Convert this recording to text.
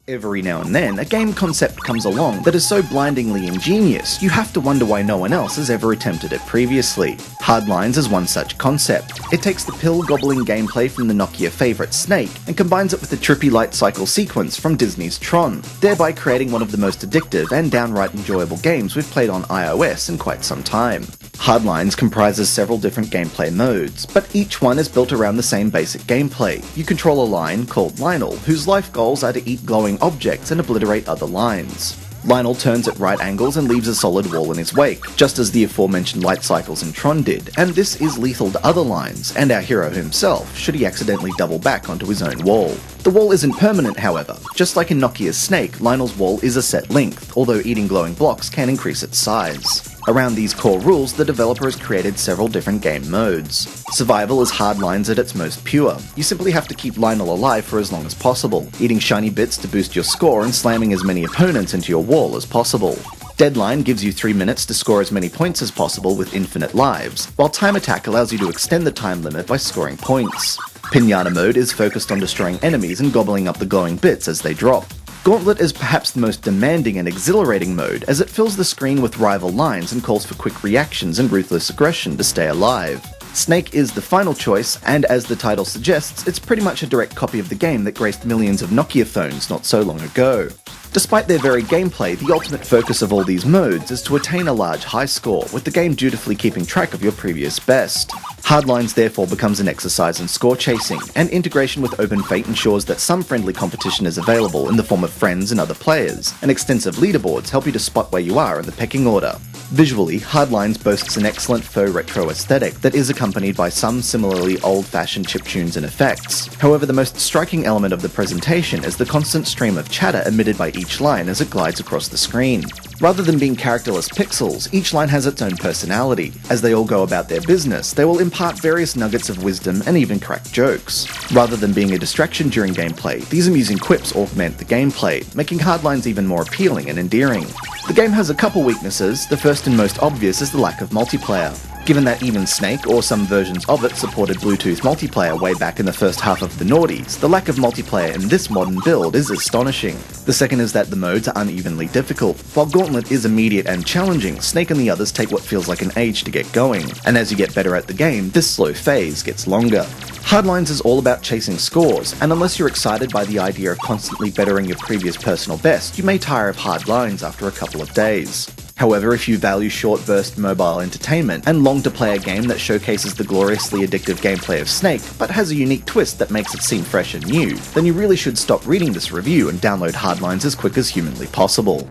Every now and then, a game concept comes along that is so blindingly ingenious, you have to wonder why no one else has ever attempted it previously. Hardlines is one such concept. It takes the pill-gobbling gameplay from the Nokia favourite Snake and combines it with the trippy light cycle sequence from Disney's Tron, thereby creating one of the most addictive and downright enjoyable games we've played on iOS in quite some time. Hardlines comprises several different gameplay modes, but each one is built around the same basic gameplay. You control a line called Lionel, whose life goals are to eat glowing objects and obliterate other lines. Lionel turns at right angles and leaves a solid wall in his wake, just as the aforementioned light cycles in Tron did, and this is lethal to other lines, and our hero himself, should he accidentally double back onto his own wall. The wall isn't permanent, however. Just like in Nokia's Snake, Lionel's wall is a set length, although eating glowing blocks can increase its size. Around these core rules, the developer has created several different game modes. Survival is Hardlines at its most pure. You simply have to keep Lionel alive for as long as possible, eating shiny bits to boost your score and slamming as many opponents into your wall as possible. Deadline gives you 3 minutes to score as many points as possible with infinite lives, while Time Attack allows you to extend the time limit by scoring points. Pinata mode is focused on destroying enemies and gobbling up the glowing bits as they drop. Gauntlet is perhaps the most demanding and exhilarating mode, as it fills the screen with rival lines and calls for quick reactions and ruthless aggression to stay alive. Snake is the final choice, and as the title suggests, it's pretty much a direct copy of the game that graced millions of Nokia phones not so long ago. Despite their varied gameplay, the ultimate focus of all these modes is to attain a large high score, with the game dutifully keeping track of your previous best. Hardlines therefore becomes an exercise in score chasing, and integration with Open Fate ensures that some friendly competition is available in the form of friends and other players, and extensive leaderboards help you to spot where you are in the pecking order. Visually, Hardlines boasts an excellent faux retro aesthetic that is accompanied by some similarly old-fashioned chiptunes and effects. However, the most striking element of the presentation is the constant stream of chatter emitted by each line as it glides across the screen. Rather than being characterless pixels, each line has its own personality. As they all go about their business, they will impart various nuggets of wisdom and even crack jokes. Rather than being a distraction during gameplay, these amusing quips augment the gameplay, making Hardlines even more appealing and endearing. The game has a couple weaknesses. The first and most obvious is the lack of multiplayer. Given that even Snake, or some versions of it, supported Bluetooth multiplayer way back in the first half of the noughties, the lack of multiplayer in this modern build is astonishing. The second is that the modes are unevenly difficult. While Gauntlet is immediate and challenging, Snake and the others take what feels like an age to get going, and as you get better at the game, this slow phase gets longer. Hardlines is all about chasing scores, and unless you're excited by the idea of constantly bettering your previous personal best, you may tire of Hardlines after a couple of days. However, if you value short-burst mobile entertainment and long to play a game that showcases the gloriously addictive gameplay of Snake, but has a unique twist that makes it seem fresh and new, then you really should stop reading this review and download Hardlines as quick as humanly possible.